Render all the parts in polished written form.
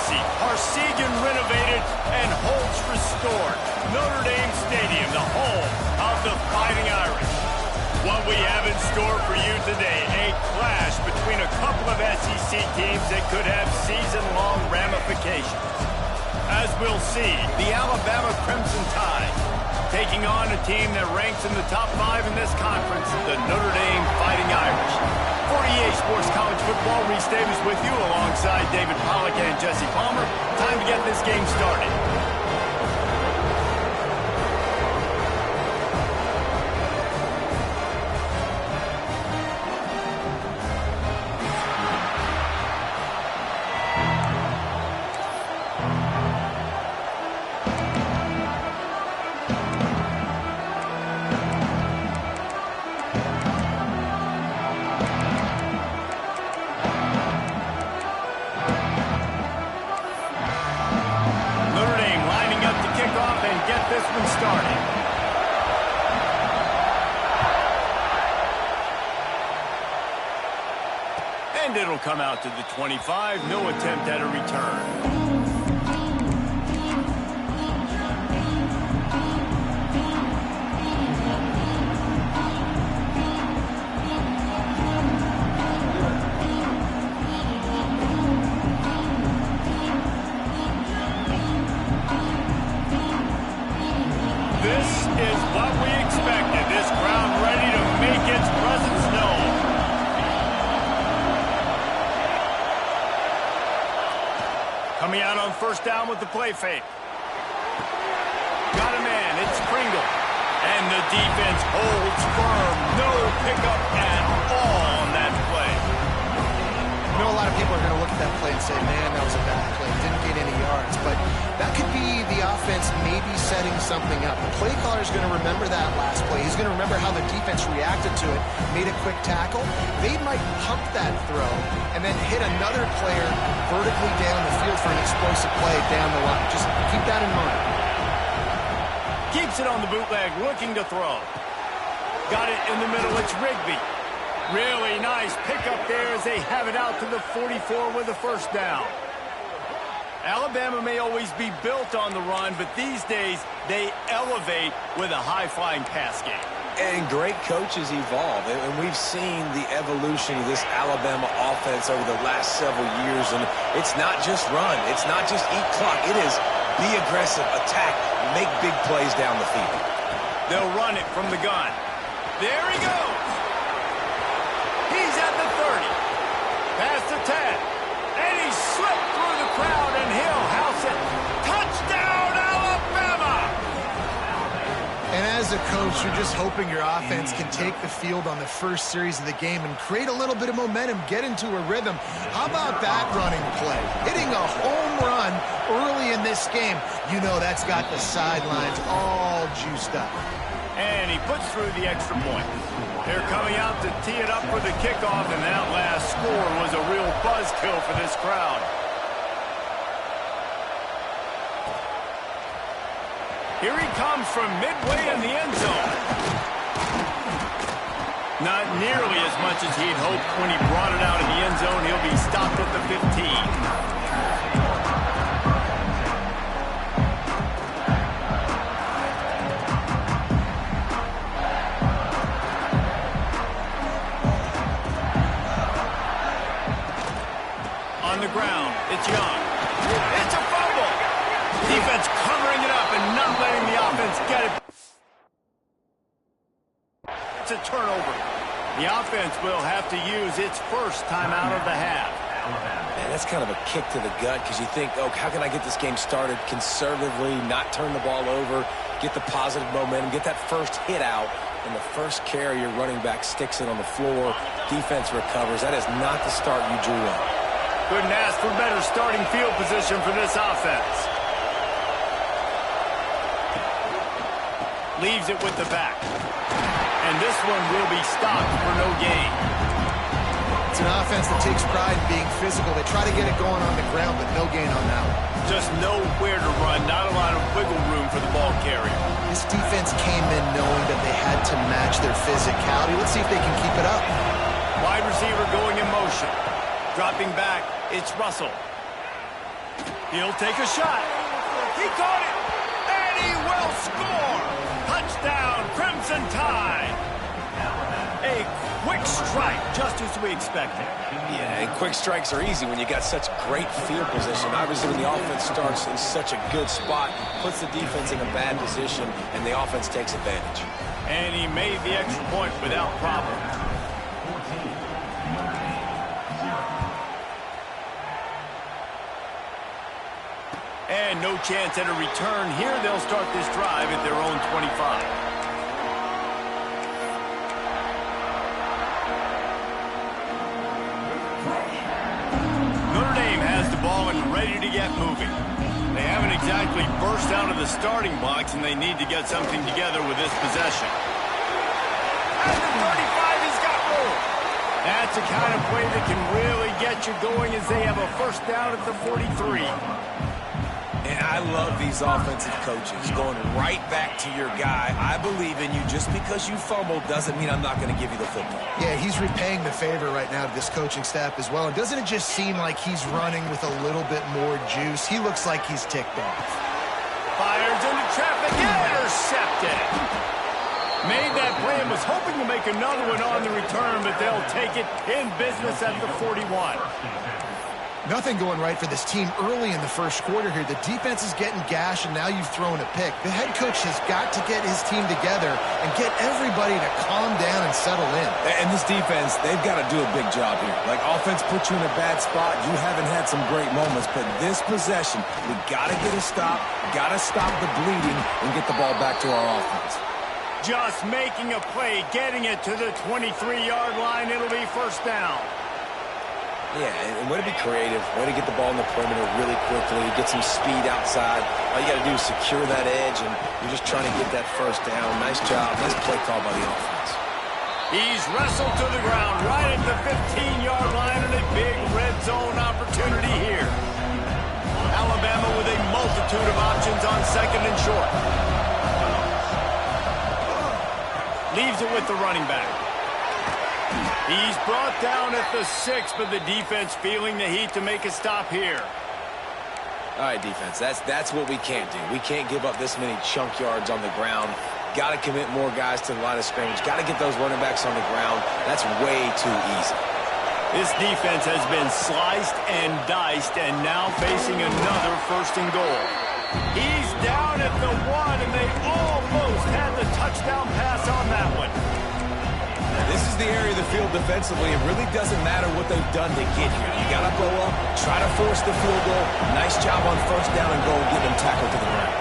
legacy. Parsegan renovated and Holtz restored. Notre Dame Stadium, the home of the Fighting Irish. What we have in store for you today, a clash between a couple of SEC teams that could have season-long ramifications. As we'll see, the Alabama Crimson Tide taking on a team that ranks in the top 5 in this conference, the Notre Dame Fighting Irish. 48 Sports College Football, Reese Davis with you alongside David Pollack and Jesse Palmer. Time to get this game started. And it'll come out to the 25. No attempt at a return. This is what we expected. This crowd ready to make its presence known. Coming out on first down with the play fake. Got a man. It's Pringle. And the defense holds firm. No pickup at all on that play. You know, a lot of people are going to look at that play and say, man, that was a bad play. Didn't get any yards. But that could be the offense maybe setting something up. The play caller is going to remember that last play. He's going to remember how the defense reacted to it, made a quick tackle. They might pump that throw and then hit another player vertically down the field for an explosive play down the line. Just keep that in mind. Keeps it on the bootleg, looking to throw. Got it in the middle. It's Rigby. Really nice pickup there as they have it out to the 44 with a first down. Alabama may always be built on the run, but these days they elevate with a high-flying pass game. And great coaches evolve, and we've seen the evolution of this Alabama offense over the last several years, and it's not just run, it's not just eat clock, it is be aggressive, attack, make big plays down the field. They'll run it from the gun. There he goes. He's at the 30, past the 10, and he slipped through the crowd, and he'll house it. Touchdown, Alabama! And as a coach, you're just hoping your offense can take the field on the first series of the game and create a little bit of momentum, get into a rhythm. How about that running play? Hitting a home run early in this game. You know that's got the sidelines all juiced up. And he puts through the extra point. They're coming out to tee it up for the kickoff, and that last score was a real buzzkill for this crowd. Here he comes from midway in the end zone. Not nearly as much as he'd hoped when he brought it out in the end zone. He'll be stopped at the 15. On the ground, it's Young. It's a fumble. Defense covering it up and not letting the offense get it. It's a turnover. The offense will have to use its first timeout of the half. Man, that's kind of a kick to the gut because you think, oh, how can I get this game started conservatively, not turn the ball over, get the positive momentum, get that first hit out, and the first carry, your running back sticks it on the floor, defense recovers. That is not the start you drew up. Couldn't ask for better starting field position for this offense. Leaves it with the back. And this one will be stopped for no gain. It's an offense that takes pride in being physical. They try to get it going on the ground, but no gain on that one. Just nowhere to run. Not a lot of wiggle room for the ball carrier. This defense came in knowing that they had to match their physicality. Let's see if they can keep it up. Wide receiver going in motion. Dropping back, it's Russell. He'll take a shot. He caught it, and he will score. Touchdown, Crimson Tide. A quick strike, just as we expected. Yeah, and quick strikes are easy when you got such great field position. Obviously, when the offense starts in such a good spot, puts the defense in a bad position, and the offense takes advantage. And he made the extra point without problem. And no chance at a return here. They'll start this drive at their own 25. Notre Dame has the ball and ready to get moving. They haven't exactly burst out of the starting box, and they need to get something together with this possession. At the 35, he's got room. That's the kind of play that can really get you going as they have a first down at the 43. And I love these offensive coaches going right back to your guy. I believe in you. Just because you fumbled doesn't mean I'm not going to give you the football. Yeah, he's repaying the favor right now to this coaching staff as well. And doesn't it just seem like he's running with a little bit more juice? He looks like he's ticked off. Fires into traffic, intercepted. Made that play and was hoping to make another one on the return, but they'll take it in business at the 41. Nothing going right for this team early in the first quarter here. The defense is getting gashed, and now you've thrown a pick. The head coach has got to get his team together and get everybody to calm down and settle in. And this defense, they've got to do a big job here. Like, offense put you in a bad spot. You haven't had some great moments, but this possession, we got to get a stop, got to stop the bleeding, and get the ball back to our offense. Just making a play, getting it to the 23-yard line. It'll be first down. Yeah, and way to be creative, way to get the ball in the perimeter really quickly, get some speed outside. All you got to do is secure that edge, and you're just trying to get that first down. Nice job. Nice play call by the offense. He's wrestled to the ground right at the 15-yard line, and a big red zone opportunity here. Alabama with a multitude of options on second and short. Leaves it with the running back. He's brought down at the 6, but the defense feeling the heat to make a stop here. All right, defense, that's what we can't do. We can't give up this many chunk yards on the ground. Got to commit more guys to the line of scrimmage. Got to get those running backs on the ground. That's way too easy. This defense has been sliced and diced, and now facing another first and goal. He's down at the 1, and they almost had the touchdown pass on that one. This is the area of the field defensively. It really doesn't matter what they've done to get here. You got to go up, try to force the field goal. Nice job on first down and goal, get them tackled to the ground.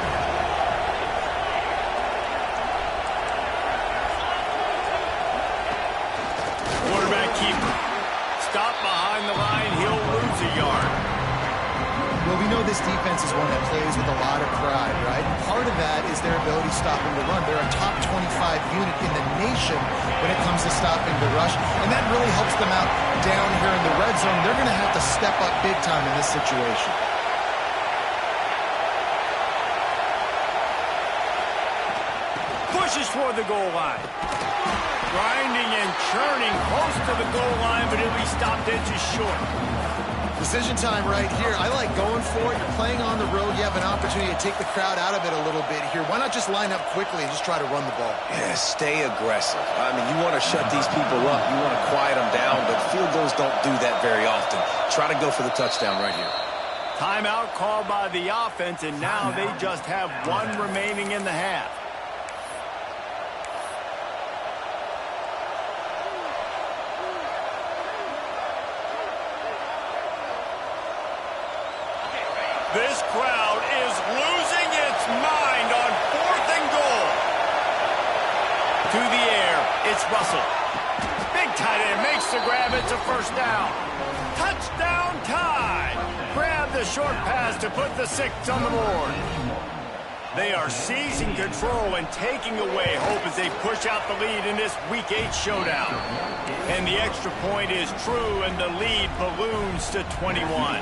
Quarterback keeper. Stop behind the line. He'll lose a yard. Well, we know this defense is one that plays with a lot of pride, right? Part of that is their ability stopping the run. They're a top 25 unit in the nation when it comes to stopping the rush, and that really helps them out down here in the red zone. They're going to have to step up big time in this situation. Pushes toward the goal line. Grinding and churning close to the goal line, but he'll be stopped edges short. Decision time right here. I like going for it. You're playing on the road. You have an opportunity to take the crowd out of it a little bit here. Why not just line up quickly and just try to run the ball? Yeah, stay aggressive. I mean, you want to shut these people up. You want to quiet them down, but field goals don't do that very often. Try to go for the touchdown right here. Timeout called by the offense, and now they just have one remaining in the half. This crowd is losing its mind on 4th and goal. To the air, it's Russell. Big tight end makes the grab. It's a first down. Touchdown Tide. Grab the short pass to put the 6 on the board. They are seizing control and taking away hope as they push out the lead in this Week 8 showdown. And the extra point is true, and the lead balloons to 21.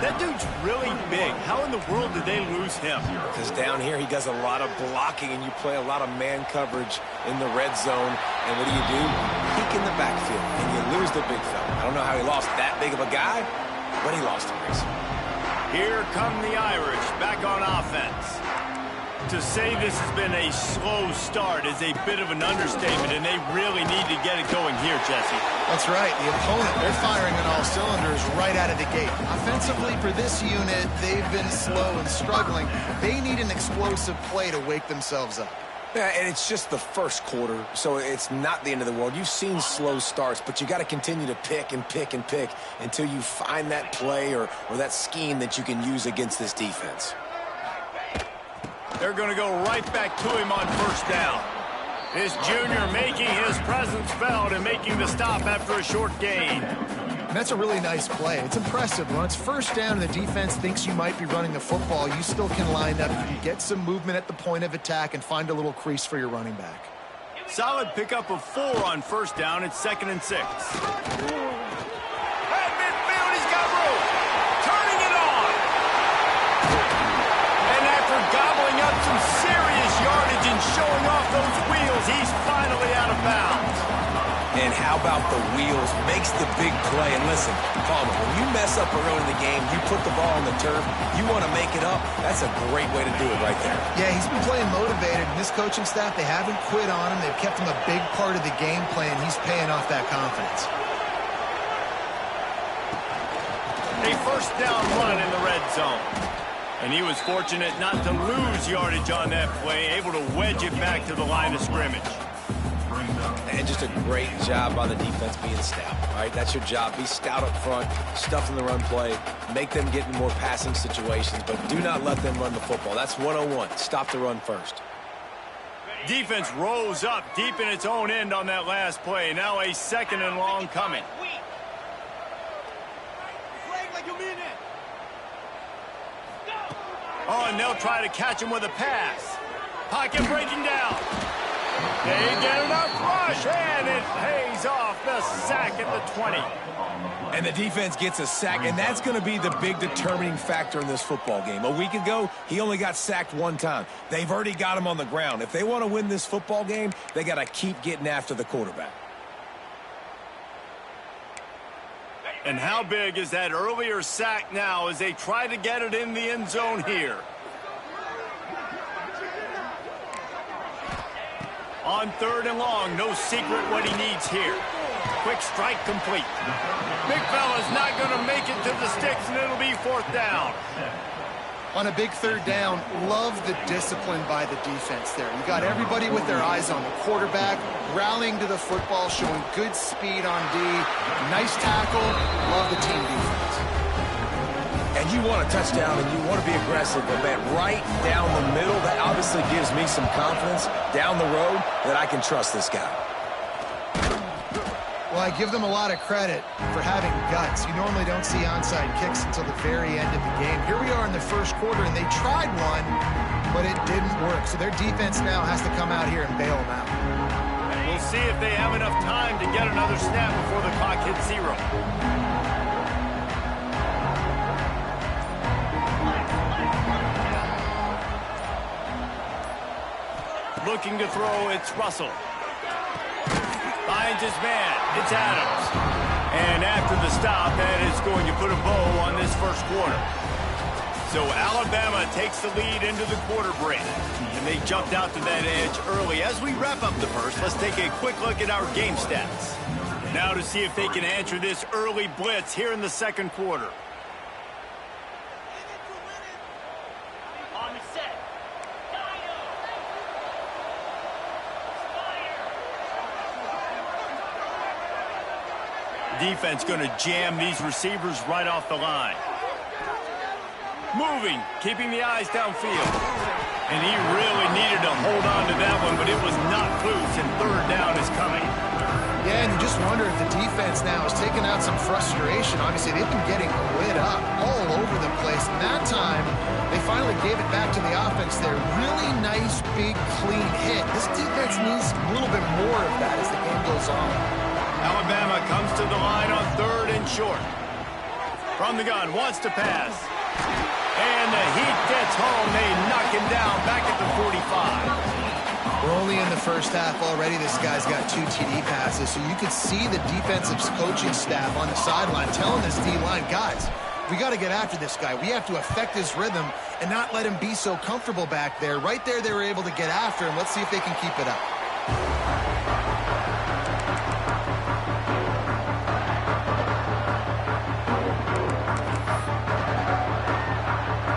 That dude's really big. How in the world did they lose him? Because down here he does a lot of blocking, and you play a lot of man coverage in the red zone. And what do? Peek in the backfield, and you lose the big fella. I don't know how he lost that big of a guy, but he lost him. Here come the Irish back on offense. To say this has been a slow start is a bit of an understatement, and they really need to get it going here, Jesse. That's right. The opponent, they're firing on all cylinders right out of the gate. Offensively, for this unit, they've been slow and struggling. They need an explosive play to wake themselves up. Yeah, and it's just the first quarter, so it's not the end of the world. You've seen slow starts, but you got to continue to pick and pick and pick until you find that play or that scheme that you can use against this defense. They're going to go right back to him on first down. This junior making his presence felt and making the stop after a short gain. And that's a really nice play. It's impressive. When it's first down and the defense thinks you might be running the football, you still can line up. You can get some movement at the point of attack and find a little crease for your running back. Solid pickup of 4 on first down. It's 2nd and 6. At midfield, he's got room. Turning it on. And after gobbling up some serious yardage and showing off those wheels, he's finally out of bounds. And how about the wheels? Makes the big play. And listen, Palmer, when you mess up early in the game, you put the ball on the turf, you want to make it up, that's a great way to do it right there. Yeah, he's been playing motivated. And this coaching staff, they haven't quit on him. They've kept him a big part of the game plan. He's paying off that confidence. A first down run in the red zone. And he was fortunate not to lose yardage on that play, able to wedge it back to the line of scrimmage. And just a great job by the defense being stout, all right? That's your job. Be stout up front, stuff in the run play, make them get in more passing situations, but do not let them run the football. That's 101. Stop the run first. Defense rose up deep in its own end on that last play. Now a 2nd and long coming. Oh, and they'll try to catch him with a pass. Pocket breaking down. They get enough rush, and it pays off the sack at the 20. And the defense gets a sack, and that's going to be the big determining factor in this football game. A week ago, he only got sacked 1 time. They've already got him on the ground. If they want to win this football game, they got to keep getting after the quarterback. And how big is that earlier sack now as they try to get it in the end zone here? On 3rd and long, no secret what he needs here. Quick strike complete. Big fella's not going to make it to the sticks, and it'll be 4th down. On a big 3rd down, love the discipline by the defense there. You got everybody with their eyes on the quarterback, rallying to the football, showing good speed on D. Nice tackle. Love the team defense. And you want a touchdown and you want to be aggressive, but man, right down the middle, that obviously gives me some confidence down the road that I can trust this guy. Well, I give them a lot of credit for having guts. You normally don't see onside kicks until the very end of the game. Here we are in the first quarter, and they tried one, but it didn't work. So their defense now has to come out here and bail them out. We'll see if they have enough time to get another snap before the clock hits 0. Looking to throw, it's Russell. Finds his man, it's Adams. And after the stop, that is going to put a bow on this first quarter. So Alabama takes the lead into the quarter break. And they jumped out to that edge early. As we wrap up the first, let's take a quick look at our game stats. Now to see if they can answer this early blitz here in the second quarter. Defense going to jam these receivers right off the line. Moving, keeping the eyes downfield. And he really needed to hold on to that one, but it was not loose, and 3rd down is coming. Yeah, and you just wonder if the defense now has taken out some frustration. Obviously, they've been getting lit up all over the place. And that time, they finally gave it back to the offense there. Really nice, big, clean hit. This defense needs a little bit more of that as the game goes on. Alabama comes to the line on 3rd and short. From the gun, wants to pass. And the heat gets home. They knock him down back at the 45. We're only in the first half already. This guy's got 2 TD passes, so you could see the defensive coaching staff on the sideline telling this D-line, guys, We got to get after this guy. We have to affect his rhythm and not let him be so comfortable back there. Right there, they were able to get after him. Let's see if they can keep it up.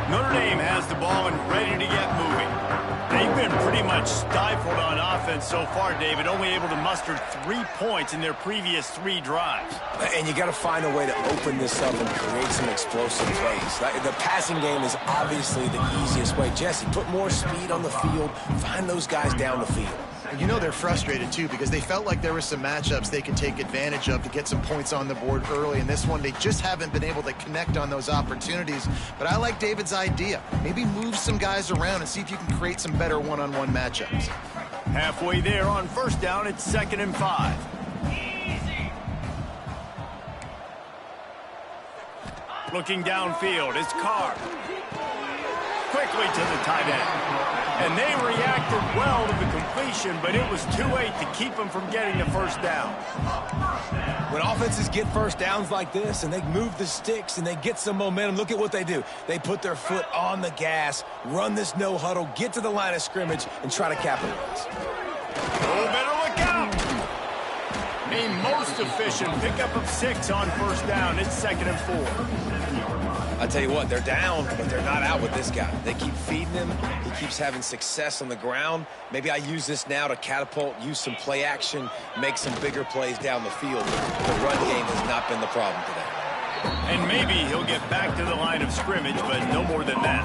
Notre Dame has the ball and ready to get moving. They've been pretty much stifled on offense so far, David, only able to muster 3 points in their previous 3 drives. And you got to find a way to open this up and create some explosive plays. The passing game is obviously the easiest way. Jesse, put more speed on the field. Find those guys down the field. And you know they're frustrated, too, because they felt like there were some matchups they could take advantage of to get some points on the board early. In this one, they just haven't been able to connect on those opportunities. But I like David's idea. Maybe move some guys around and see if you can create some better one-on-one matchups. Halfway there on first down, it's 2nd and 5. Looking downfield, it's Carr. Quickly to the tight end. And they reacted well to the completion, but it was too late to keep them from getting the first down. When offenses get first downs like this and they move the sticks and they get some momentum, look at what they do. They put their foot on the gas, run this no huddle, get to the line of scrimmage, and try to capitalize. Oh, better look out! A most efficient pickup of 6 on first down. It's 2nd and 4. I tell you what, they're down, but they're not out with this guy. They keep feeding him. He keeps having success on the ground. Maybe I use this now to catapult, use some play action, make some bigger plays down the field. The run game has not been the problem today. And maybe he'll get back to the line of scrimmage, but no more than that.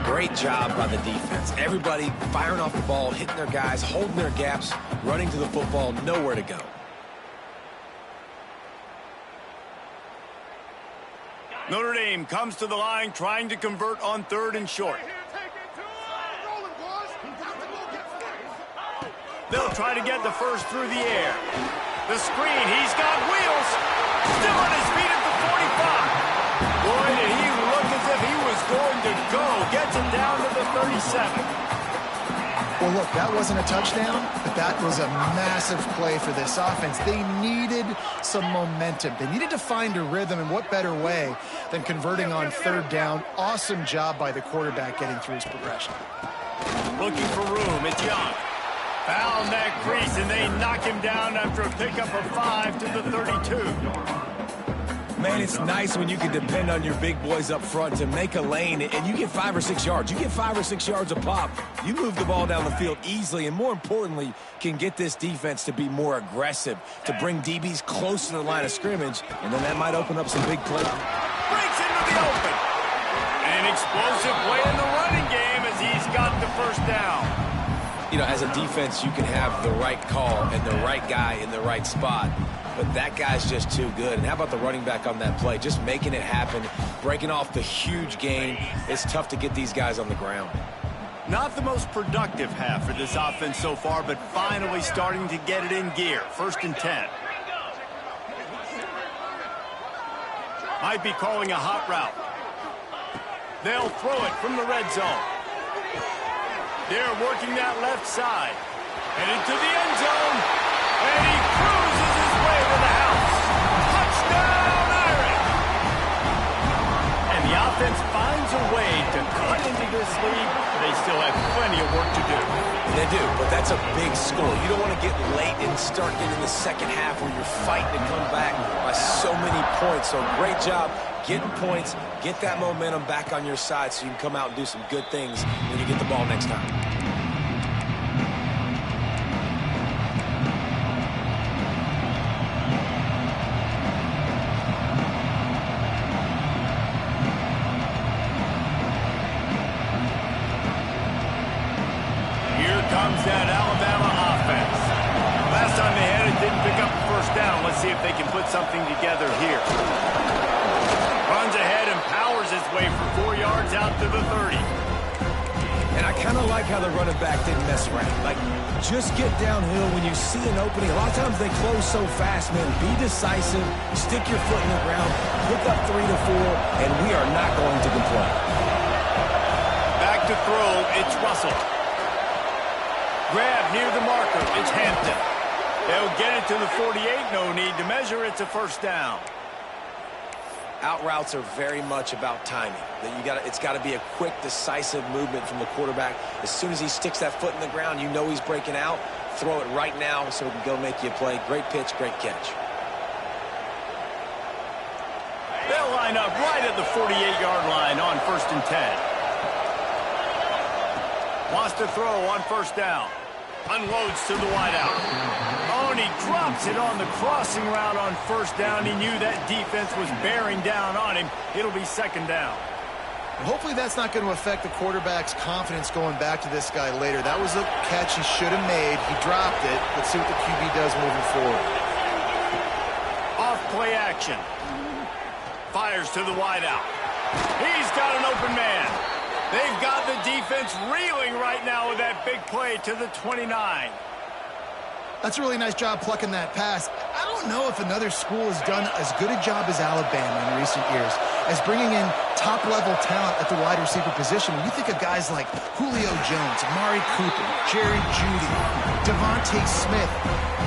Great job by the defense. Everybody firing off the ball, hitting their guys, holding their gaps, running to the football, nowhere to go. Notre Dame comes to the line trying to convert on 3rd and short. They'll try to get the first through the air. The screen, he's got wheels. Still on his feet at the 45. Boy, did he look as if he was going to go. Gets him down to the 37. Well, look, that wasn't a touchdown, but that was a massive play for this offense. They needed some momentum. They needed to find a rhythm, and what better way than converting on 3rd down. Awesome job by the quarterback getting through his progression. Looking for room, it's Young. Found that crease, and they knock him down after a pickup of 5 to the 32. Man, it's nice when you can depend on your big boys up front to make a lane, and you get 5 or 6 yards. You get 5 or 6 yards a pop. You move the ball down the field easily, and more importantly, can get this defense to be more aggressive, to bring DBs close to the line of scrimmage, and then that might open up some big plays. Breaks into the open. An explosive play in the running game as he's got the first down. You know, as a defense, you can have the right call and the right guy in the right spot, but that guy's just too good. And how about the running back on that play? Just making it happen, breaking off the huge gain. It's tough to get these guys on the ground. Not the most productive half for this offense so far, but finally starting to get it in gear. 1st and 10. Might be calling a hot route. They'll throw it from the red zone. They're working that left side. And into the end zone. And he cruises his way to the house. Touchdown, Irish! And the offense finds a way to cut into this lead. They still have plenty of work to do. They do, but that's a big score. You don't want to get late and start getting the second half where you're fighting to come back by so many points. So great job getting points, get that momentum back on your side so you can come out and do some good things when you get the ball next time. Here comes that Alabama offense. Last time they had it, didn't pick up the first down. Let's see if they can put something together here. Runs ahead and powers his way for 4 yards out to the 30. And I kind of like how the running back didn't mess around. Like, just get downhill when you see an opening. A lot of times they close so fast, man. Be decisive, stick your foot in the ground, pick up 3 to 4, and we are not going to complain. Back to throw, it's Russell. Grab near the marker, it's Hampton. They'll get it to the 48, no need to measure, it's a first down. Out routes are very much about timing. It's got to be a quick, decisive movement from the quarterback. As soon as he sticks that foot in the ground, you know he's breaking out. Throw it right now so he can go make you a play. Great pitch, great catch. They'll line up right at the 48-yard line on 1st and 10. Wants to throw on 1st down. Unloads to the wideout. Oh, and he drops it on the crossing route on 1st down. He knew that defense was bearing down on him. It'll be 2nd down. Hopefully that's not going to affect the quarterback's confidence going back to this guy later. That was a catch he should have made. He dropped it. Let's see what the QB does moving forward. Off play action. Fires to the wideout. He's got an open man. They've got the defense reeling right now with that big play to the 29. That's a really nice job plucking that pass. I don't know if another school has done as good a job as Alabama in recent years as bringing in top-level talent at the wide receiver position. When you think of guys like Julio Jones, Amari Cooper, Jerry Jeudy, Devontae Smith,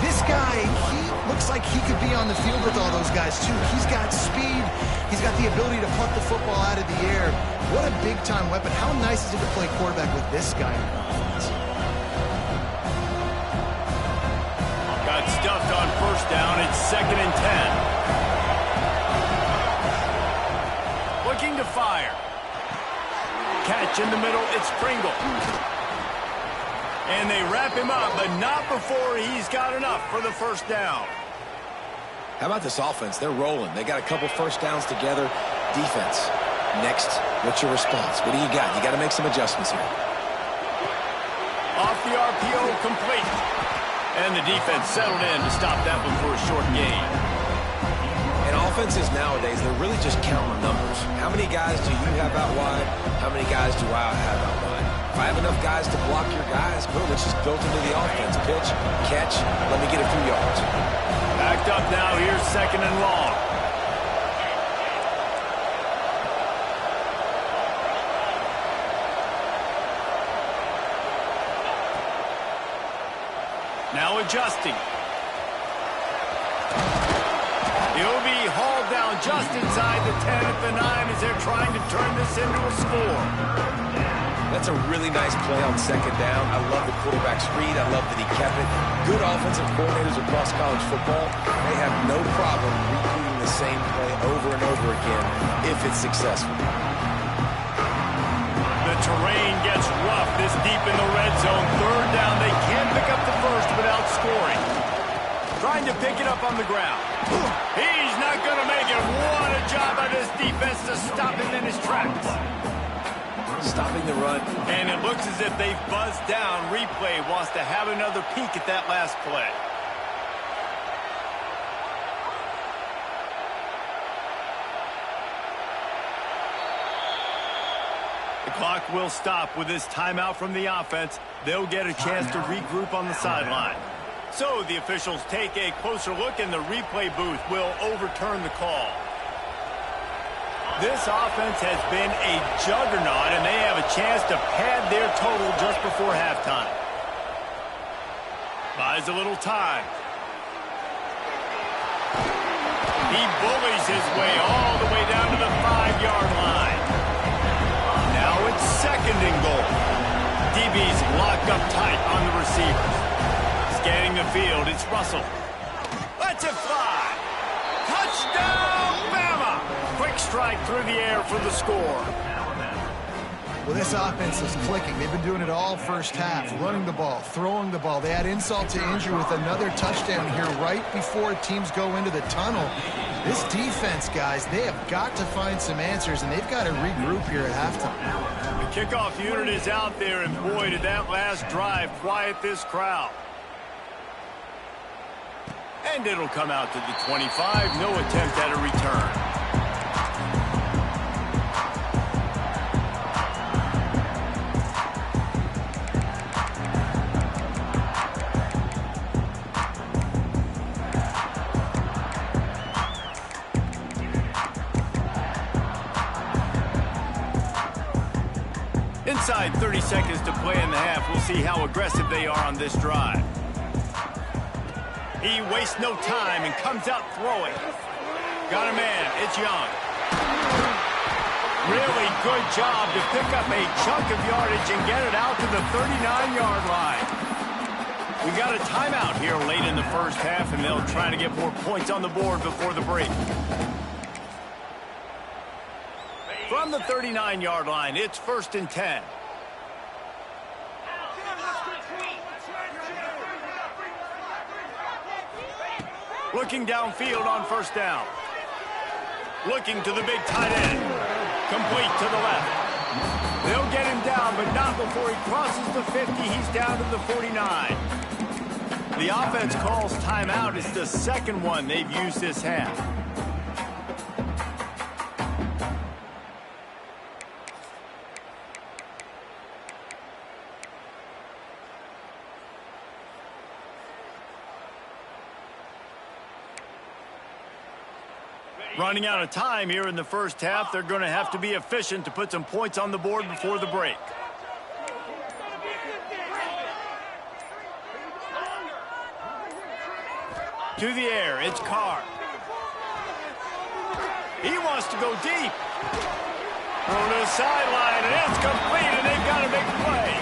this guy, he looks like he could be on the field with all those guys, too. He's got speed. He's got the ability to pluck the football out of the air. What a big-time weapon. How nice is it to play quarterback with this guy in offense? Got stuffed on 1st down. It's 2nd and 10. Looking to fire. Catch in the middle. It's Pringle. And they wrap him up, but not before he's got enough for the 1st down. How about this offense? They're rolling. They got a couple 1st downs together. Defense. Next, what's your response? What do you got? You got to make some adjustments here. Off the RPO, complete. And the defense settled in to stop that one for a short gain. And offenses nowadays, they're really just counting numbers. How many guys do you have out wide? How many guys do I have out wide? If I have enough guys to block your guys, boom, it's just built into the offense. Pitch, catch, let me get a few yards. Backed up now, here's 2nd and long. Now adjusting. He'll be hauled down just inside the 10 at the 9 as they're trying to turn this into a score. That's a really nice play on 2nd down. I love the quarterback's read. I love that he kept it. Good offensive coordinators across college football, they have no problem repeating the same play over and over again if it's successful. The terrain gets rough this deep in the red zone. 3rd down. They can't pick up the 1st without scoring. Trying to pick it up on the ground. He's not going to make it. What a job by this defense to stop him in his tracks. Stopping the run. And it looks as if they've buzzed down. Replay wants to have another peek at that last play. The clock will stop with this timeout from the offense. They'll get a chance to regroup on the sideline. So the officials take a closer look, and the replay booth will overturn the call. This offense has been a juggernaut, and they have a chance to pad their total just before halftime. Buys a little time. He bullies his way all the way down to the 5-yard line. Now it's 2nd and goal. DB's locked up tight on the receivers. Scanning the field, it's Russell. Lets it fly. Touchdown, Bama! Quick strike through the air for the score. Well, this offense is clicking. They've been doing it all 1st half, running the ball, throwing the ball. They had insult to injury with another touchdown here right before teams go into the tunnel. This defense, guys, they have got to find some answers, and they've got to regroup here at halftime. The kickoff unit is out there, and boy, did that last drive quiet this crowd. And it'll come out to the 25. No attempt at a return. Inside 30 seconds to play in the half. We'll see how aggressive they are on this drive. He wastes no time and comes out throwing. Got a man. It's Young. Really good job to pick up a chunk of yardage and get it out to the 39-yard line. We got a timeout here late in the first half, and they'll try to get more points on the board before the break. From the 39-yard line, it's 1st and 10. Looking downfield on 1st down. Looking to the big tight end. Complete to the left. They'll get him down, but not before he crosses the 50. He's down to the 49. The offense calls timeout. It's the second one they've used this half. Running out of time here in the first half. They're going to have to be efficient to put some points on the board before the break. To the air, it's Carr. He wants to go deep. Over to the sideline, and it's complete, and they've got a big play.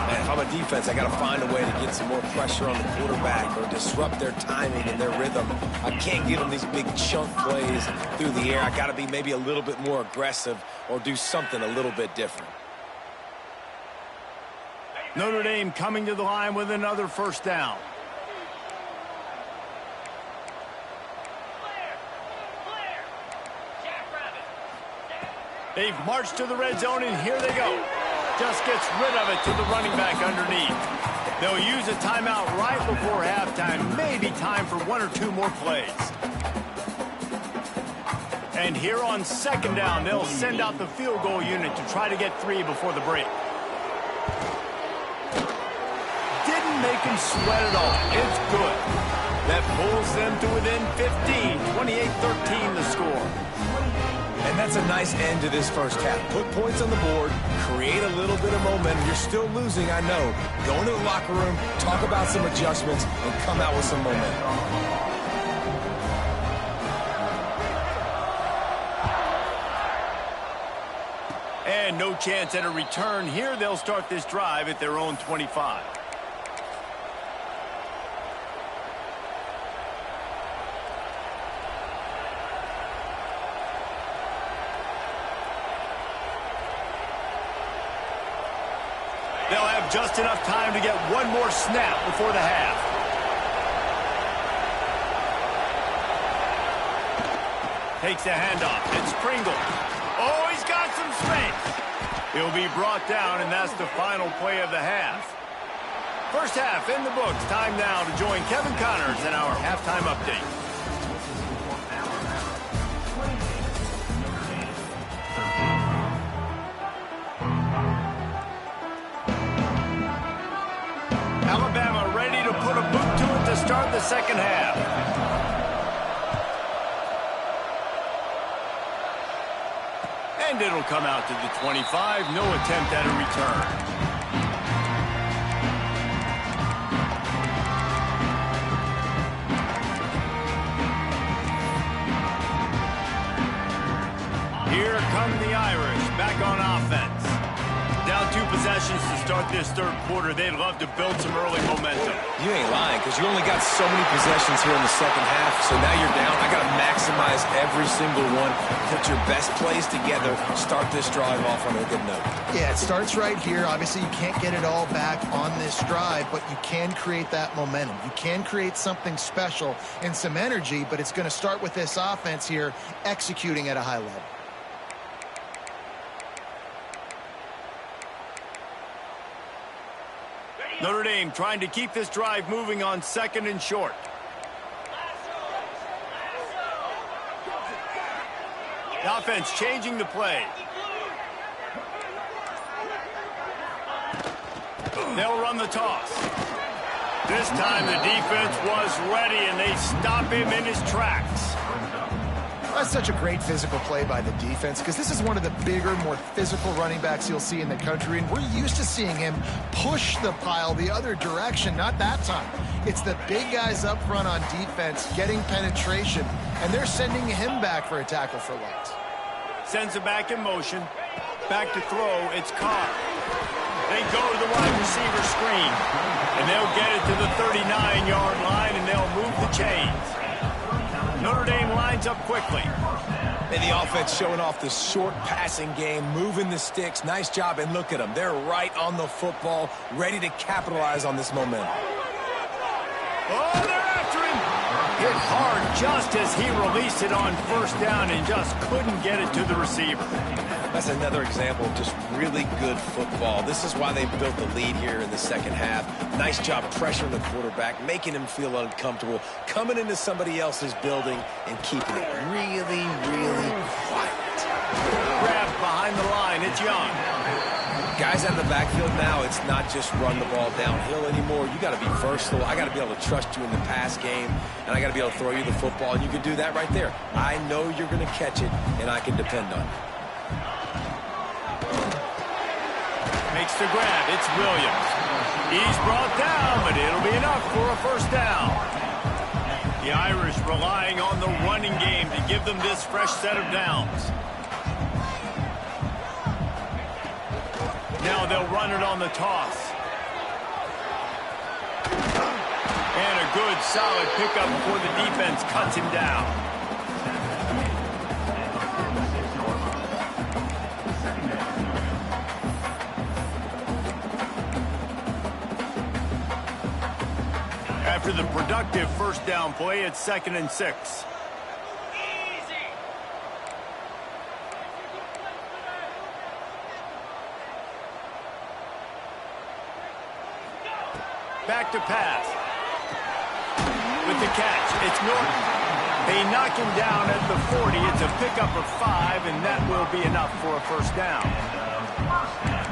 Man, if I'm a defense, I got to find a way to get some more pressure on the quarterback or disrupt their timing and their rhythm. I can't give them these big chunk plays through the air. I got to be maybe a little bit more aggressive or do something a little bit different. Notre Dame coming to the line with another 1st down. They've marched to the red zone, and here they go. Just gets rid of it to the running back underneath. They'll use a timeout right before halftime. Maybe time for 1 or 2 more plays. And here on 2nd down, they'll send out the field goal unit to try to get 3 before the break. Didn't make him sweat at all. It's good. That pulls them to within 15. 28-13 the score. And that's a nice end to this first half. Put points on the board, create a little bit of momentum. You're still losing, I know. Go into the locker room, talk about some adjustments, and come out with some momentum. And no chance at a return here. They'll start this drive at their own 25. They'll have just enough time to get 1 more snap before the half. Takes the handoff. It's Pringle. Oh, he's got some space. He'll be brought down, and that's the final play of the half. First half in the books. Time now to join Kevin Connors in our halftime update. Alabama ready to put a boot to it to start the second half. And it'll come out to the 25. No attempt at a return. Here come the Irish back on offense. Down 2 possessions to start this third quarter. They'd love to build some early momentum. You ain't lying, because you only got so many possessions here in the second half, so now you're down. I got to maximize every single one. Put your best plays together. Start this drive off on a good note. Yeah, it starts right here. Obviously, you can't get it all back on this drive, but you can create that momentum. You can create something special and some energy, but it's going to start with this offense here executing at a high level. Notre Dame trying to keep this drive moving on 2nd and short. The offense changing the play. They'll run the toss. This time the defense was ready, and they stop him in his tracks. That's such a great physical play by the defense, because this is one of the bigger, more physical running backs you'll see in the country, and we're used to seeing him push the pile the other direction. Not that time. It's the big guys up front on defense getting penetration, and they're sending him back for a tackle for loss. Sends it back in motion. Back to throw, it's Carr. They go to the wide receiver screen. And they'll get it to the 39-yard line, and they'll move the chains. Notre Dame lines up quickly. And the offense showing off the short passing game, moving the sticks. Nice job, and look at them. They're right on the football, ready to capitalize on this momentum. Oh, they're after him. Hit hard just as he released it on first down and just couldn't get it to the receiver. That's another example of just really good football. This is why they built the lead here in the second half. Nice job pressuring the quarterback, making him feel uncomfortable, coming into somebody else's building and keeping it really, really quiet. Grabbed behind the line, it's Young. Guys out of the backfield now, it's not just run the ball downhill anymore. You got to be versatile. I got to be able to trust you in the pass game, and I got to be able to throw you the football, and you can do that right there. I know you're going to catch it, and I can depend on it. Makes the grab. It's Williams. He's brought down, but it'll be enough for a first down. The Irish relying on the running game to give them this fresh set of downs. Now they'll run it on the toss. And a good, solid pickup before the defense cuts him down. After the productive first down play, it's 2nd and 6. Back to pass. With the catch, it's Norton. They knock him down at the 40. It's a pickup of 5, and that will be enough for a first down.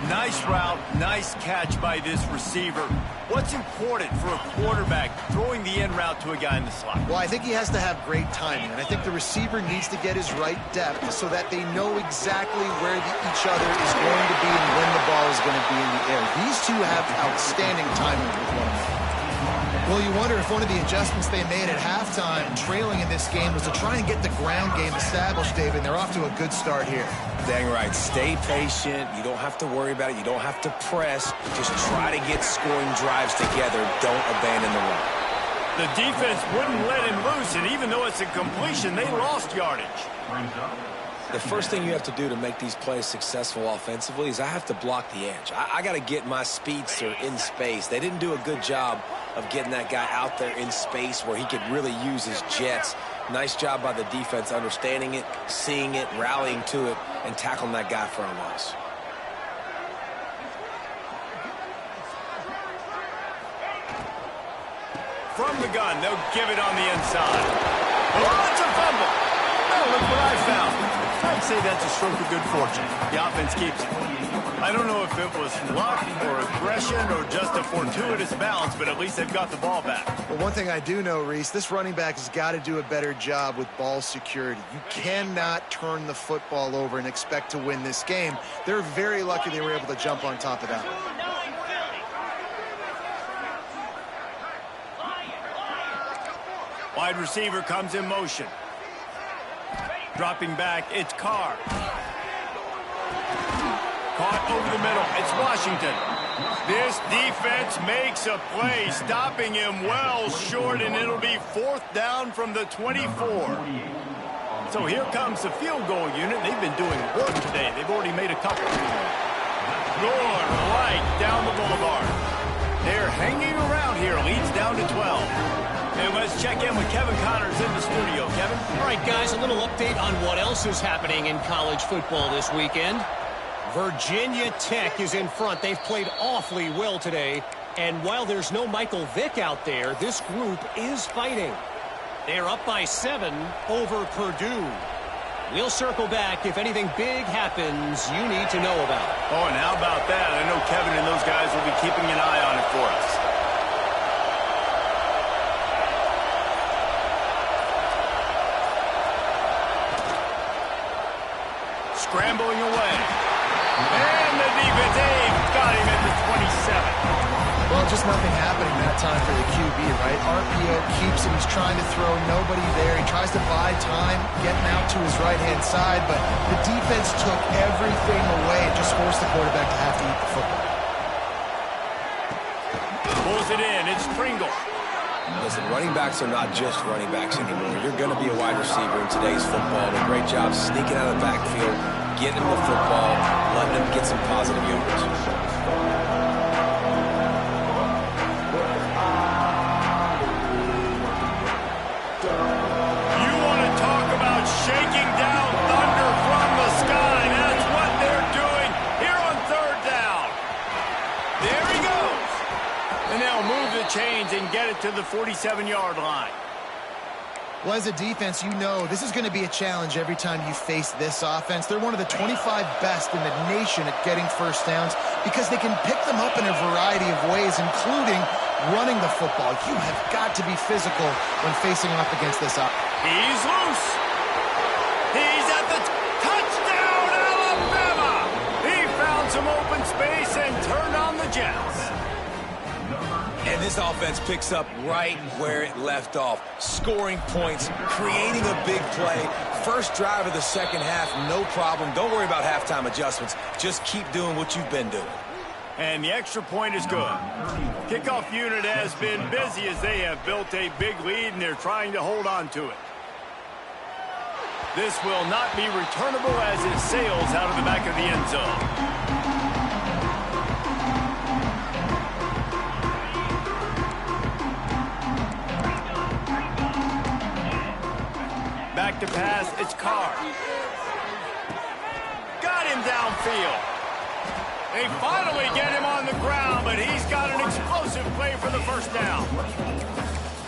Nice route, nice catch by this receiver. What's important for a quarterback throwing the in route to a guy in the slot? Well, I think he has to have great timing, and I think the receiver needs to get his right depth so that they know exactly where each other is going to be and when the ball is going to be in the air. These two have outstanding timing with one another. Well, you wonder if one of the adjustments they made at halftime, trailing in this game, was to try and get the ground game established, David. They're off to a good start here. Dang right. Stay patient. You don't have to worry about it. You don't have to press. Just try to get scoring drives together. Don't abandon the run. The defense wouldn't let him loose, and even though it's a completion, they lost yardage. The first thing you have to do to make these plays successful offensively is I have to block the edge. I got to get my speedster in space. They didn't do a good job of getting that guy out there in space where he could really use his jets. Nice job by the defense understanding it, seeing it, rallying to it, and tackling that guy for a loss. From the gun, they'll give it on the inside. Oh, it's a fumble. Oh, look what I found. I'd say that's a stroke of good fortune. The offense keeps it. I don't know if it was luck or aggression or just a fortuitous bounce, but at least they've got the ball back. Well, one thing I do know, Reese, this running back has got to do a better job with ball security. You cannot turn the football over and expect to win this game. They're very lucky they were able to jump on top of that. Wide receiver comes in motion. Dropping back, it's Carr. Caught over the middle, it's Washington. This defense makes a play, stopping him well short, and it'll be 4th down from the 24. So here comes the field goal unit. They've been doing work today. They've already made a couple. Going right down the boulevard. They're hanging around here, leads down to 12. And let's check in with Kevin Connors in the studio. Kevin? All right, guys, a little update on what else is happening in college football this weekend. Virginia Tech is in front. They've played awfully well today. And while there's no Michael Vick out there, this group is fighting. They're up by 7 over Purdue. We'll circle back if anything big happens you need to know about. Oh, and how about that? I know Kevin and those guys will be keeping an eye on it for us. Scrambling away. And the defense got him at the 27. Well, just nothing happening that time for the QB, right? RPO keeps him. He's trying to throw. Nobody there. He tries to buy time, getting out to his right-hand side, but the defense took everything away and just forced the quarterback to have to eat the football. Pulls it in. It's Pringle. Listen, running backs are not just running backs anymore. You're going to be a wide receiver in today's football. A great job sneaking out of the backfield, getting him the football, letting him get some positive yardage. Shaking down thunder from the sky. That's what they're doing here on third down. There he goes. And they'll move the chains and get it to the 47-yard line. Well, as a defense, you know this is going to be a challenge every time you face this offense. They're one of the 25 best in the nation at getting first downs because they can pick them up in a variety of ways, including running the football. You have got to be physical when facing off against this offense. He's loose. He's at the touchdown, Alabama! He found some open space and turned on the Jets. And this offense picks up right where it left off. Scoring points, creating a big play. First drive of the second half, no problem. Don't worry about halftime adjustments. Just keep doing what you've been doing. And the extra point is good. Kickoff unit has been busy as they have built a big lead, and they're trying to hold on to it. This will not be returnable as it sails out of the back of the end zone. Back to pass, it's Carr. Got him downfield. They finally get him on the ground, but he's got an explosive play for the first down.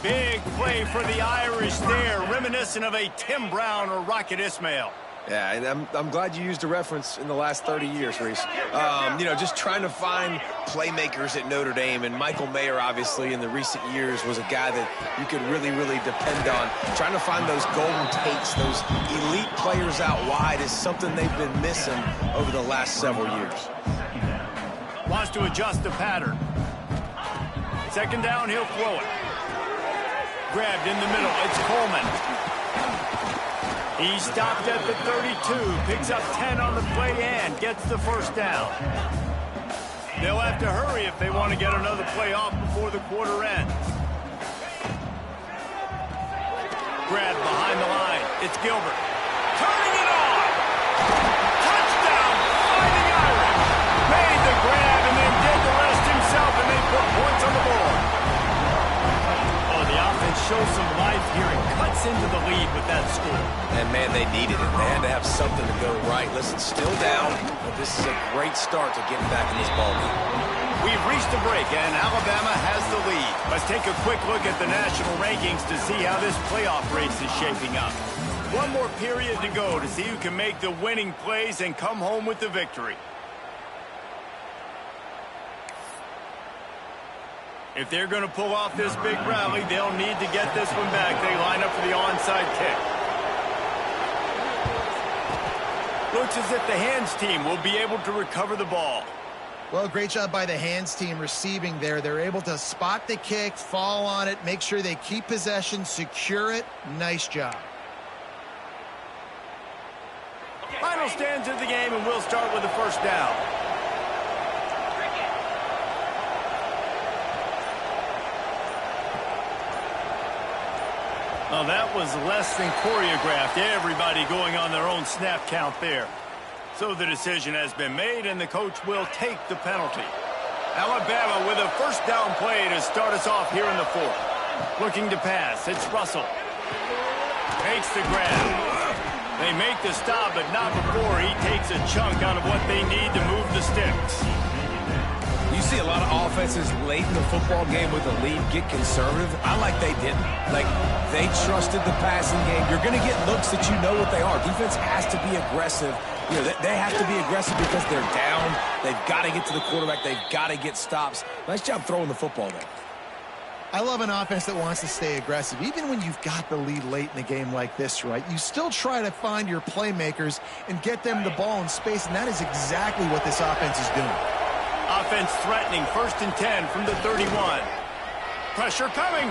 Big play for the Irish there, reminiscent of a Tim Brown or Rocket Ismail. Yeah, and I'm glad you used a reference in the last 30 years, Reese. You know, just trying to find playmakers at Notre Dame, and Michael Mayer, obviously, in the recent years was a guy that you could really, really depend on. Trying to find those golden takes, those elite players out wide is something they've been missing over the last several years. Wants to adjust the pattern. Second down, he'll throw it. Grabbed in the middle, it's Coleman. He stopped at the 32, picks up 10 on the play and gets the first down. They'll have to hurry if they want to get another play off before the quarter ends. Grabbed behind the line, it's Gilbert. Turning it on! Touchdown, Fighting Irish! Made the grab and then did the rest himself, and they put points on the board. The offense shows some life here and cuts into the lead with that score. And, man, they needed it. They had to have something to go right. Listen, still down, but this is a great start to getting back in this ballgame. We've reached the break, and Alabama has the lead. Let's take a quick look at the national rankings to see how this playoff race is shaping up. One more period to go to see who can make the winning plays and come home with the victory. If they're going to pull off this big rally, they'll need to get this one back. They line up for the onside kick. Looks as if the hands team will be able to recover the ball. Well, great job by the hands team receiving there. They're able to spot the kick, fall on it, make sure they keep possession, secure it. Nice job. Final stands of the game, and we'll start with the first down. Well, that was less than choreographed. Everybody going on their own snap count there. So the decision has been made, and the coach will take the penalty. Alabama with a first down play to start us off here in the fourth. Looking to pass. It's Russell. Makes the grab. They make the stop, but not before he takes a chunk out of what they need to move the sticks. You see a lot of offenses late in the football game with a lead get conservative. I like they didn't. Like, they trusted the passing game. You're going to get looks that you know what they are. Defense has to be aggressive. You know, they have to be aggressive because they're down. They've got to get to the quarterback. They've got to get stops. Nice job throwing the football there. I love an offense that wants to stay aggressive. Even when you've got the lead late in a game like this, right, you still try to find your playmakers and get them the ball in space, and that is exactly what this offense is doing. Offense threatening, 1st and 10 from the 31. Pressure coming.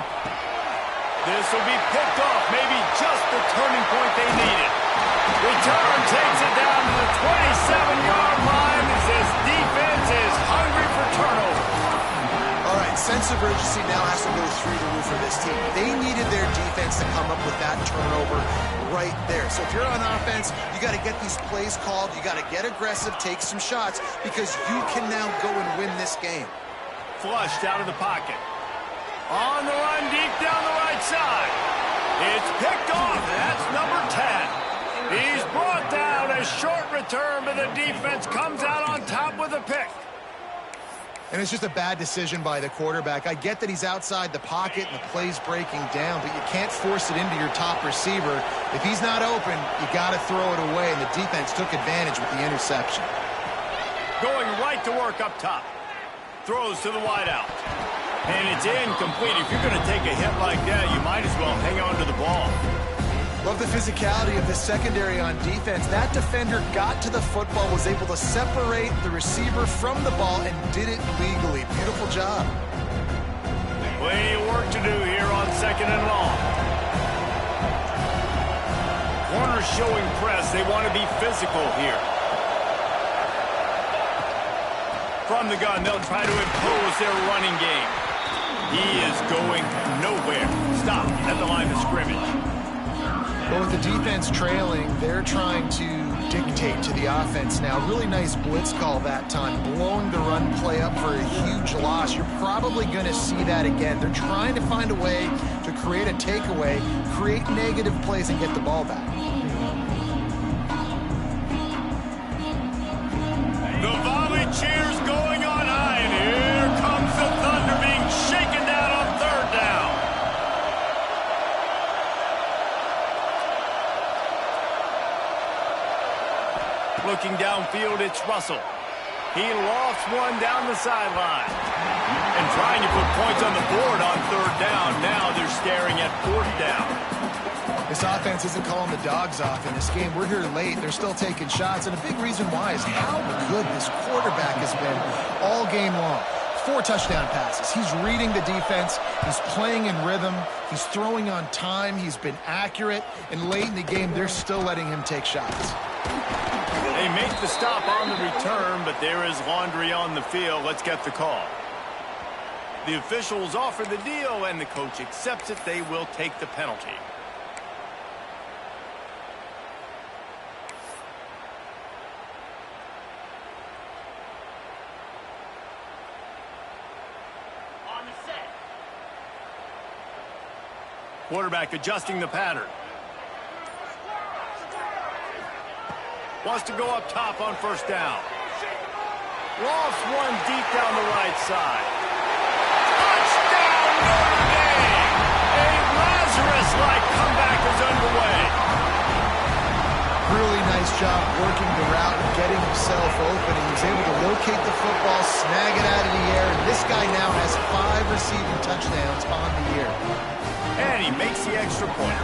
This will be picked off, maybe just the turning point they needed. Return takes it down to the 27-yard line as this defense is hungry for turnover. All right, sense of urgency now has to go through the roof for this team. They needed their defense to come up with that turnover right there. So if you're on offense, you got to get these plays called. You got to get aggressive, take some shots, because you can now go and win this game. Flushed out of the pocket. On the run, deep down the right side. It's picked off. That's number 10. He's brought down. A short return, but the defense comes out on top with a pick. And it's just a bad decision by the quarterback. I get that he's outside the pocket and the play's breaking down, but you can't force it into your top receiver. If he's not open, you got to throw it away, and the defense took advantage with the interception. Going right to work up top. Throws to the wideout. And it's incomplete. If you're going to take a hit like that, you might as well hang on to the ball. Love the physicality of the secondary on defense. That defender got to the football, was able to separate the receiver from the ball, and did it legally. Beautiful job. Plenty of work to do here on 2nd and long. Corners showing press. They want to be physical here. From the gun, they'll try to impose their running game. He is going nowhere. Stop at the line of scrimmage. But with the defense trailing, they're trying to dictate to the offense now. Really nice blitz call that time, blowing the run play up for a huge loss. You're probably going to see that again. They're trying to find a way to create a takeaway, create negative plays, and get the ball back. The volley cheers going on high, and here comes the Thunder being shaken down on 3rd down. Looking downfield, it's Russell. He lofts one down the sideline. And trying to put points on the board on 3rd down. Now they're staring at 4th down. This offense isn't calling the dogs off in this game. We're here late. They're still taking shots. And a big reason why is how good this quarterback has been all game long. 4 touchdown passes. He's reading the defense. He's playing in rhythm. He's throwing on time. He's been accurate. And late in the game, they're still letting him take shots. They make the stop on the return, but there is laundry on the field. Let's get the call. The officials offer the deal, and the coach accepts it. They will take the penalty. On the set. Quarterback adjusting the pattern. Wants to go up top on 1st down. Lofts one deep down the right side. Touchdown, Notre Dame! A Lazarus-like comeback is underway. Really nice job working the route and getting himself open. He was able to locate the football, snag it out of the air, and this guy now has 5 receiving touchdowns on the year. And he makes the extra point.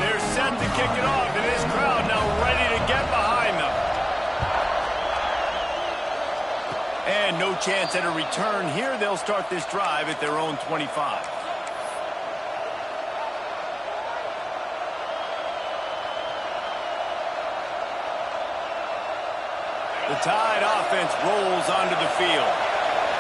They're set to kick it off, and this crowd now ready to get behind them. And no chance at a return here. They'll start this drive at their own 25. The Tide offense rolls onto the field.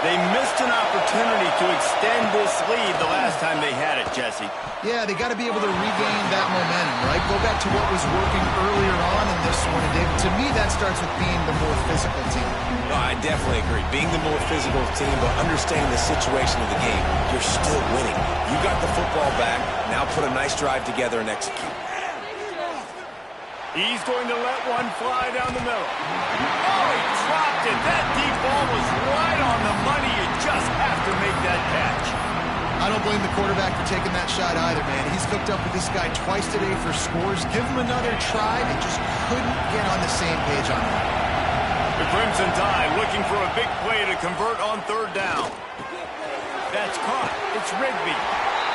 They missed an opportunity to extend this lead the last time they had it, Jesse. Yeah, they got to be able to regain that momentum, right? Go back to what was working earlier on in this one. And David, to me, that starts with being the more physical team. No, I definitely agree. Being the more physical team, but understanding the situation of the game, you're still winning. You got the football back. Now put a nice drive together and execute. He's going to let one fly down the middle. Oh, he dropped it. That deep ball was right on the money. You just have to make that catch. I don't blame the quarterback for taking that shot either, man. He's hooked up with this guy twice today for scores. Give him another try. They just couldn't get on the same page on that. The Crimson Tide looking for a big play to convert on 3rd down. That's caught. It's Rigby.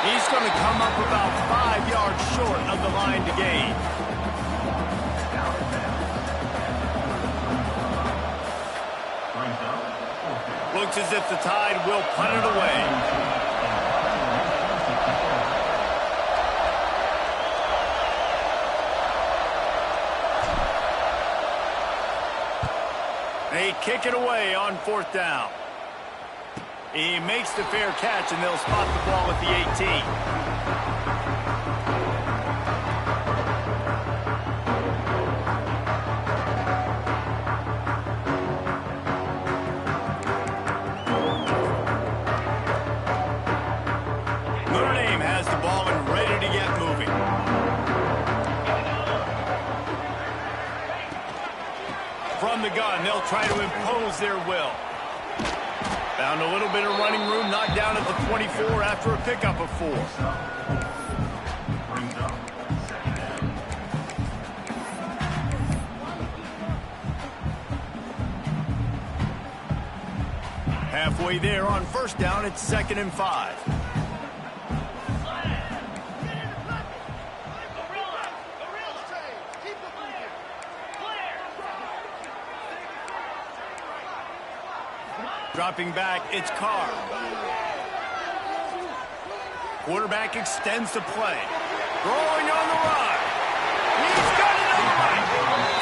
He's going to come up about 5 yards short of the line to gain. Looks as if the Tide will punt it away. They kick it away on 4th down. He makes the fair catch, and they'll spot the ball at the 18. Notre Dame has the ball and ready to get moving. From the gun, they'll try to impose their will. Found a little bit of running room, knocked down at the 24 after a pickup of 4. Halfway there on 1st down, it's 2nd and 5. Dropping back, it's Carr. Quarterback extends the play. Throwing on the run. He's got it on the right.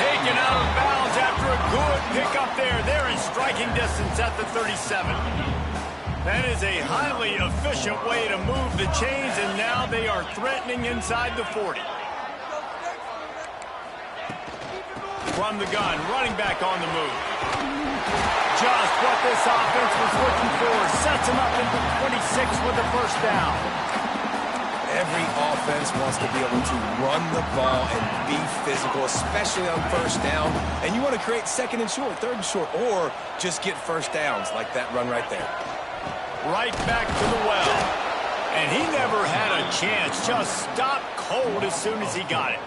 Taken out of bounds after a good pickup there. They're in striking distance at the 37. That is a highly efficient way to move the chains, and now they are threatening inside the 40. From the gun, running back on the move. Just what this offense was looking for. Sets him up into 26 with the 1st down. Every offense wants to be able to run the ball and be physical, especially on 1st down. And you want to create 2nd and short, 3rd and short, or just get 1st downs like that run right there. Right back to the well. And he never had a chance. Just stopped cold as soon as he got it.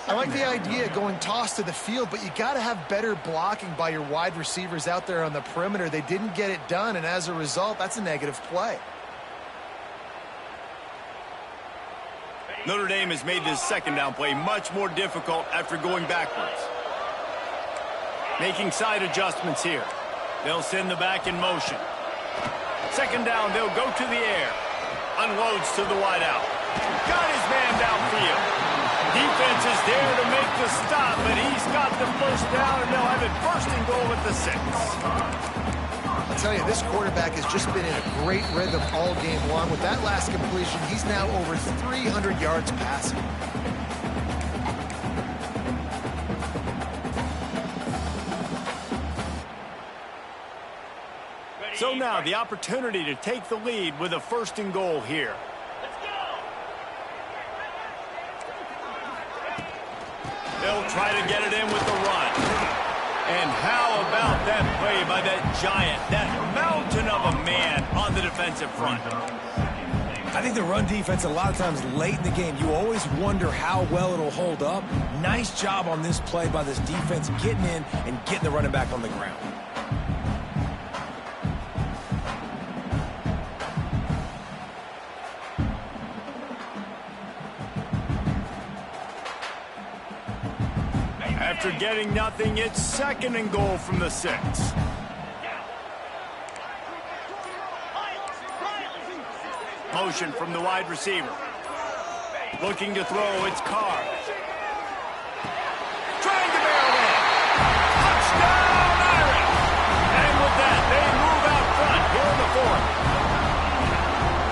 I like the idea of going toss to the field, but you got to have better blocking by your wide receivers out there on the perimeter. They didn't get it done, and as a result, that's a negative play. Notre Dame has made this 2nd down play much more difficult after going backwards. Making side adjustments here. They'll send the back in motion. 2nd down, they'll go to the air. Unloads to the wideout. Got his man downfield. Defense is there to make the stop, but he's got the 1st down, and they'll have it 1st and goal at the 6. I'll tell you, this quarterback has just been in a great rhythm all game long. With that last completion, he's now over 300 yards passing. So now the opportunity to take the lead with a 1st and goal here. They'll try to get it in with the run. And how about that play by that giant, that mountain of a man on the defensive front? I think the run defense, a lot of times late in the game, you always wonder how well it'll hold up. Nice job on this play by this defense, getting in and getting the running back on the ground. After getting nothing, it's 2nd and goal from the 6. Motion from the wide receiver. Looking to throw, it's Carr. Trying to barrel in. Touchdown, Irish! And with that, they move out front here in the 4th.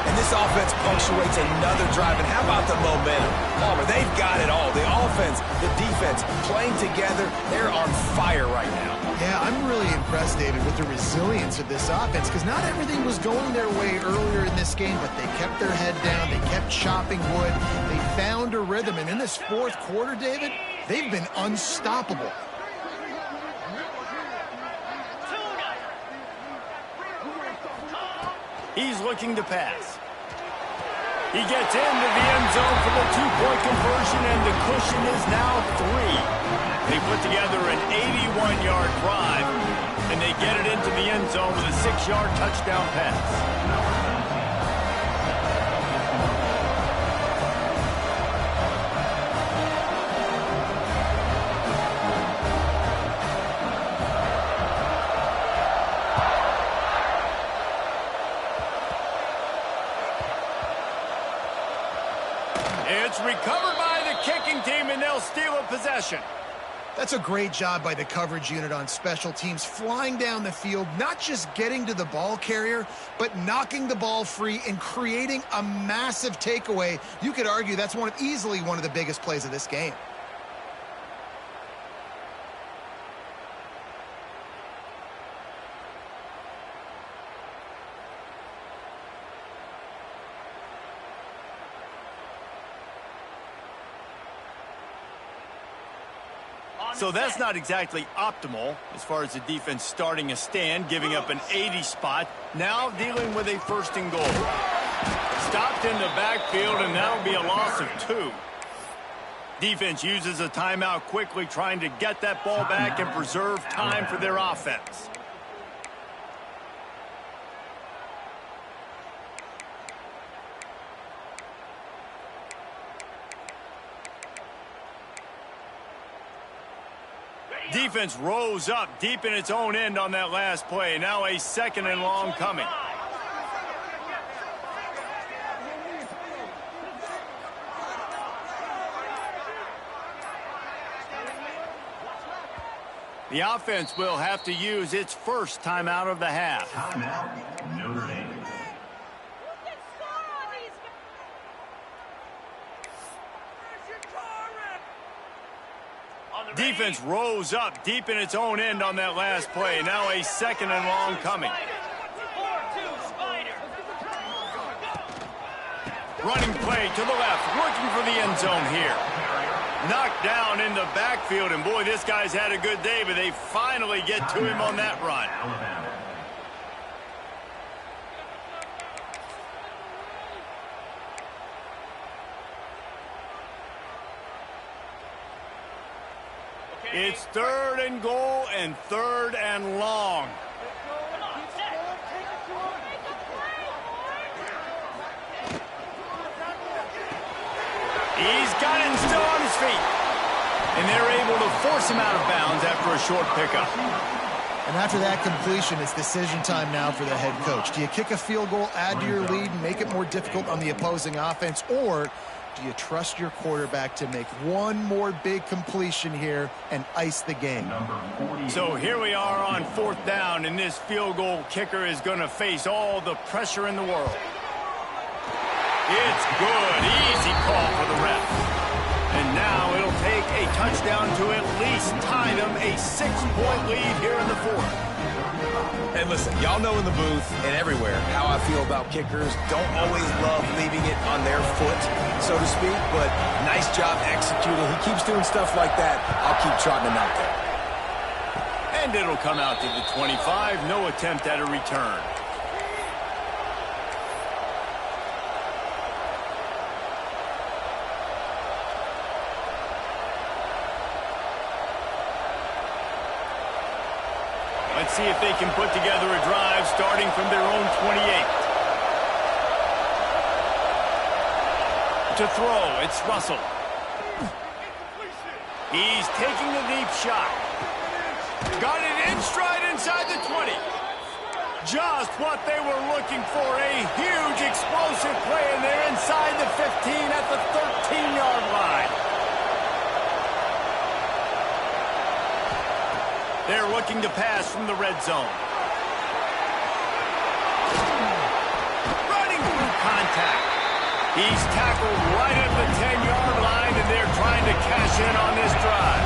And this offense punctuates another drive. And how about the momentum? Palmer, they've got it all. The offense, the defense, playing together. They're on fire right now. Yeah, I'm really impressed, David, with the resilience of this offense, because not everything was going their way earlier in this game, but they kept their head down. They kept chopping wood. They found a rhythm. And in this 4th quarter, David, they've been unstoppable. He's looking to pass. He gets into the end zone for the 2-point conversion, and the cushion is now 3. They put together an 81-yard drive, and they get it into the end zone with a 6-yard touchdown pass. It's recovered by the kicking team, and they'll steal a possession. That's a great job by the coverage unit on special teams, flying down the field, not just getting to the ball carrier, but knocking the ball free and creating a massive takeaway. You could argue that's easily one of the biggest plays of this game. So that's not exactly optimal as far as the defense starting a stand, giving up an 80 spot, now dealing with a 1st and goal. Stopped in the backfield, and that'll be a loss of 2. Defense uses a timeout quickly, trying to get that ball back and preserve time for their offense. Defense rose up deep in its own end on that last play. Now a 2nd and long coming. The offense will have to use its first timeout of the half. Timeout, Notre Dame. Defense rose up deep in its own end on that last play. Now a 2nd and long coming. Running play to the left, looking for the end zone here. Knocked down in the backfield, and boy, this guy's had a good day, but they finally get to him on that run. It's 3rd and goal and 3rd and long. He's got it still on his feet. And they're able to force him out of bounds after a short pickup. And after that completion, it's decision time now for the head coach. Do you kick a field goal, add to your lead, and make it more difficult on the opposing offense, or do you trust your quarterback to make one more big completion here and ice the game? So here we are on 4th down, and this field goal kicker is going to face all the pressure in the world. It's good. Easy call for the ref. And now it'll take a touchdown to at least tie them a 6-point lead here in the 4th. And listen, y'all know in the booth and everywhere how I feel about kickers. Don't always love leaving it on their foot, so to speak, but nice job executing. He keeps doing stuff like that. I'll keep trotting him out there. And it'll come out to the 25. No attempt at a return. Let's see if they can put together a drive starting from their own 28. To throw, it's Russell. He's taking the deep shot. Got it in stride inside the 20. Just what they were looking for, a huge explosive play, and they're inside the 15 at the 13-yard line. They're looking to pass from the red zone. Running through contact. He's tackled right at the 10-yard line, and they're trying to cash in on this drive.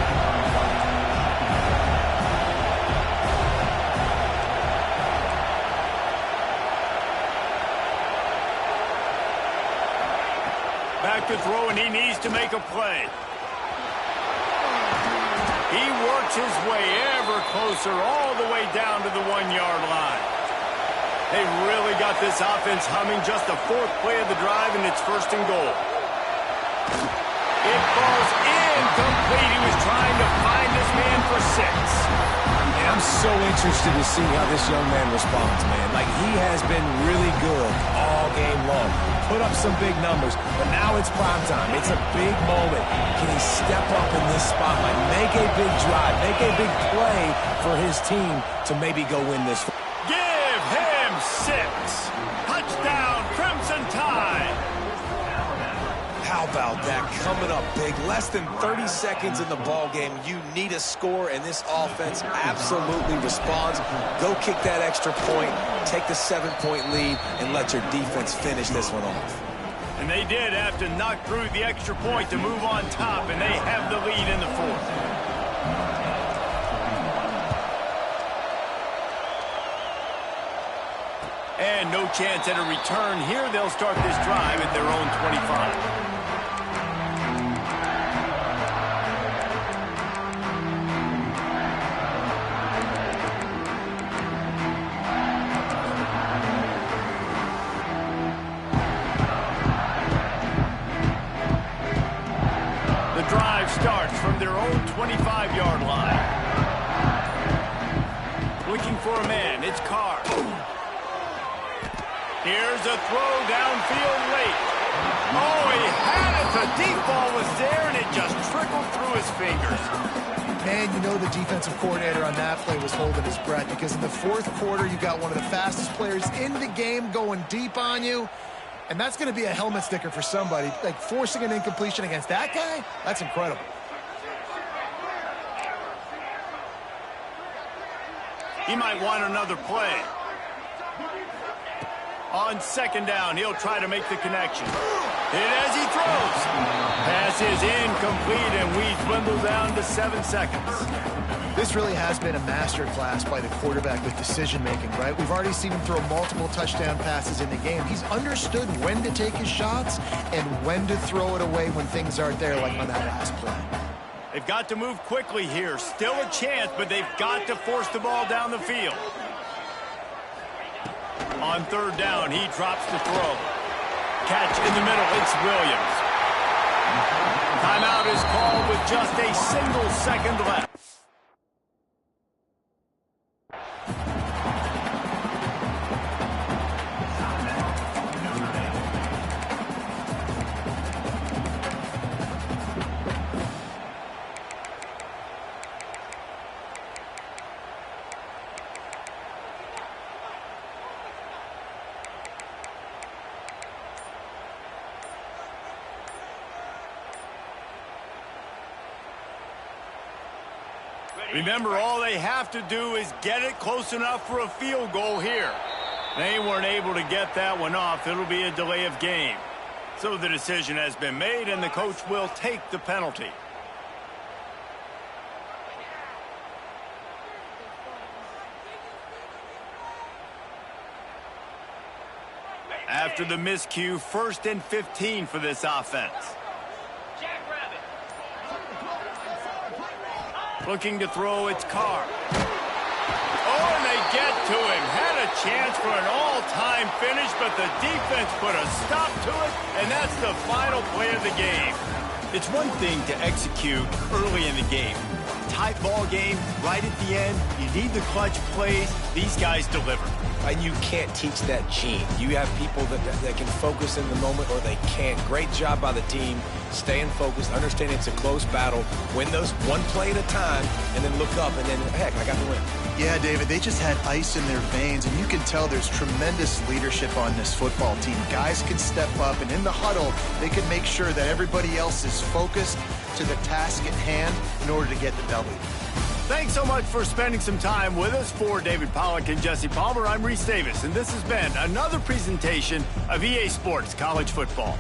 Back to throw, and he needs to make a play. He works his way ever closer all the way down to the 1-yard line. They really got this offense humming. Just the 4th play of the drive, and it's 1st and goal. It falls incomplete. He was trying to find this man for 6. And I'm so interested to see how this young man responds, man. Like, he has been really good all game long. Put up some big numbers, but now it's prime time. It's a big moment. Can he step up in this spotlight, make a big drive, make a big play for his team to maybe go win this? Give him 6. Touchdown, Crimson Tide. How How about that? Coming up big. Less than 30 seconds in the ball game. You need a score, and this offense absolutely responds. Go kick that extra point, take the 7-point lead, and let your defense finish this one off. And they did have to knock through the extra point to move on top, and they have the lead in the fourth. And no chance at a return here. They'll start this drive at their own 25. The drive starts from their own 25-yard line. Looking for a man. It's Carr. Here's a throw downfield late. Oh, he had it. The deep ball was there, and it just trickled through his fingers. Man, you know the defensive coordinator on that play was holding his breath, because in the fourth quarter, you got one of the fastest players in the game going deep on you, and that's going to be a helmet sticker for somebody. Like, forcing an incompletion against that guy, that's incredible. He might want another play. On second down, he'll try to make the connection. Hit as he throws. Pass is incomplete, and we dwindle down to 7 seconds. This really has been a master class by the quarterback with decision-making, right? We've already seen him throw multiple touchdown passes in the game. He's understood when to take his shots and when to throw it away when things aren't there, like on that last play. They've got to move quickly here. Still a chance, but they've got to force the ball down the field. On third down, he drops the throw. Catch in the middle, it's Williams. Timeout is called with just a single second left. Remember, all they have to do is get it close enough for a field goal here. They weren't able to get that one off. It'll be a delay of game. So the decision has been made, and the coach will take the penalty. After the miscue, 1st and 15 for this offense. Looking to throw, it's Carr. Oh, and they get to him. Had a chance for an all-time finish, but the defense put a stop to it, and that's the final play of the game. It's one thing to execute early in the game. Tight ball game, right at the end. You need the clutch plays. These guys deliver. And you can't teach that gene. You have people that can focus in the moment, or they can't. Great job by the team, staying focused, understanding it's a close battle, win those one play at a time, and then look up, and then, heck, I got the win. Yeah, David, they just had ice in their veins, and you can tell there's tremendous leadership on this football team. Guys can step up, and in the huddle, they can make sure that everybody else is focused to the task at hand in order to get the W. Thanks so much for spending some time with us. For David Pollack and Jesse Palmer, I'm Reese Davis, and this has been another presentation of EA Sports College Football.